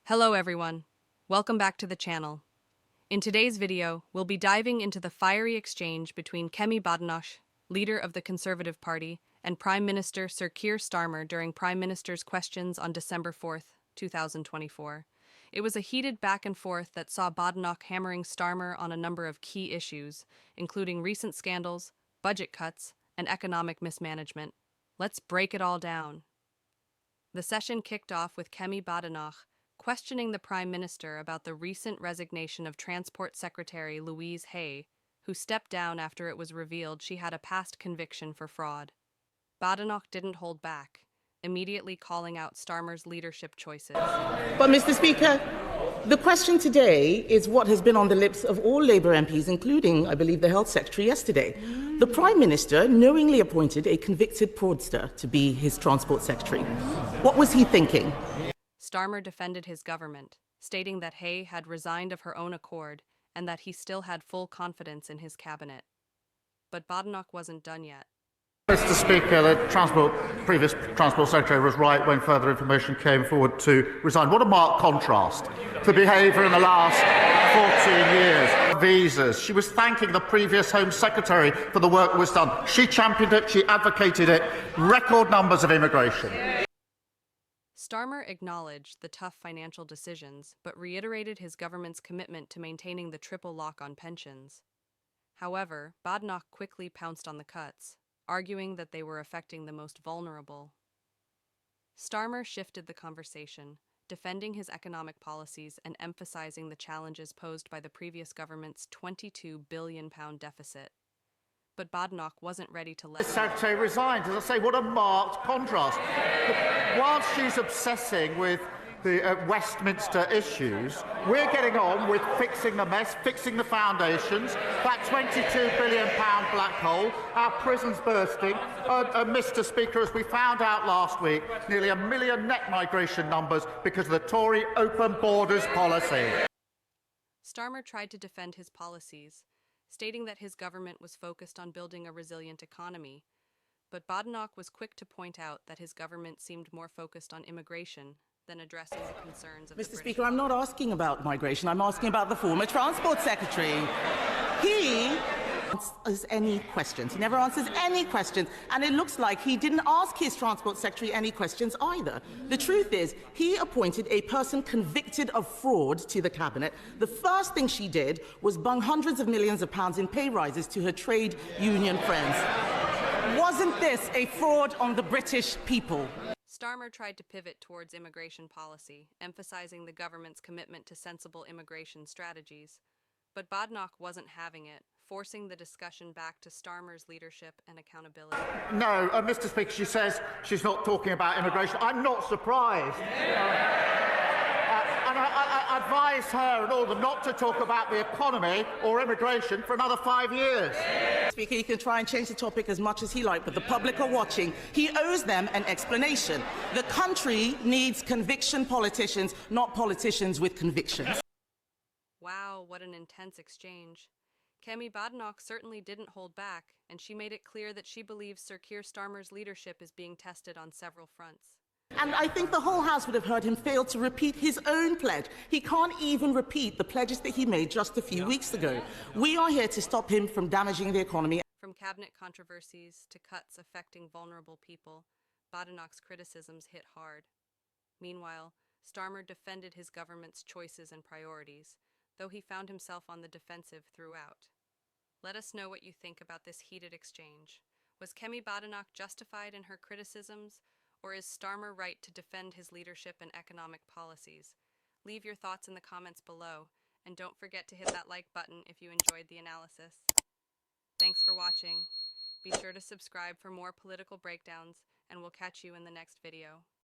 Hello everyone, welcome back to the channel. In today's video, we'll be diving into the fiery exchange between Kemi Badenoch, leader of the Conservative Party, and Prime Minister Sir Keir Starmer during Prime Minister's questions on December 4th, 2024. It was a heated back and forth that saw Badenoch hammering Starmer on a number of key issues, including recent scandals, budget cuts, and economic mismanagement. Let's break it all down. The session kicked off with Kemi Badenoch questioning the Prime Minister about the recent resignation of Transport Secretary Louise Haigh, who stepped down after it was revealed she had a past conviction for fraud. Badenoch didn't hold back, immediately calling out Starmer's leadership choices. But, Mr. Speaker, the question today is what has been on the lips of all Labour MPs, including, I believe, the Health Secretary yesterday. The Prime Minister knowingly appointed a convicted fraudster to be his Transport Secretary. What was he thinking? Starmer defended his government, stating that Haigh had resigned of her own accord and that he still had full confidence in his cabinet. But Badenoch wasn't done yet. Mr. Speaker, the previous Transport Secretary was right when further information came forward to resign. What a marked contrast to behaviour in the last 14 years. Visas. She was thanking the previous Home Secretary for the work that was done. She championed it, she advocated it. Record numbers of immigration. Starmer acknowledged the tough financial decisions, but reiterated his government's commitment to maintaining the triple lock on pensions. However, Badenoch quickly pounced on the cuts, arguing that they were affecting the most vulnerable. Starmer shifted the conversation, defending his economic policies and emphasizing the challenges posed by the previous government's £22 billion deficit. But Badenoch wasn't ready to let The Secretary resigned. As I say, what a marked contrast. Whilst she's obsessing with the Westminster issues, we're getting on with fixing the mess, fixing the foundations, that £22 billion black hole, our prisons bursting, Mr. Speaker, as we found out last week, nearly 1 million net migration numbers because of the Tory open borders policy. Starmer tried to defend his policies, stating that his government was focused on building a resilient economy, but Badenoch was quick to point out that his government seemed more focused on immigration than addressing the concerns of the Mr. British Speaker, I'm not asking about migration. I'm asking about the former Transport Secretary. He answers any questions. He never answers any questions. And it looks like he didn't ask his Transport Secretary any questions either. The truth is, he appointed a person convicted of fraud to the Cabinet. The first thing she did was bung hundreds of millions of pounds in pay rises to her trade union friends. Wasn't this a fraud on the British people? Starmer tried to pivot towards immigration policy, emphasizing the government's commitment to sensible immigration strategies. But Badenoch wasn't having it, forcing the discussion back to Starmer's leadership and accountability. No, Mr. Speaker, she says she's not talking about immigration. I'm not surprised. And I advise her and all of them not to talk about the economy or immigration for another 5 years. Speaker, he can try and change the topic as much as he likes, but the public are watching. He owes them an explanation. The country needs conviction politicians, not politicians with convictions. Wow, what an intense exchange. Kemi Badenoch certainly didn't hold back, and she made it clear that she believes Sir Keir Starmer's leadership is being tested on several fronts. And I think the whole House would have heard him fail to repeat his own pledge. He can't even repeat the pledges that he made just a few weeks ago. We are here to stop him from damaging the economy. From cabinet controversies to cuts affecting vulnerable people, Badenoch's criticisms hit hard. Meanwhile, Starmer defended his government's choices and priorities, though he found himself on the defensive throughout. Let us know what you think about this heated exchange. Was Kemi Badenoch justified in her criticisms, or is Starmer right to defend his leadership and economic policies? Leave your thoughts in the comments below, and don't forget to hit that like button if you enjoyed the analysis. Thanks for watching. Be sure to subscribe for more political breakdowns, and we'll catch you in the next video.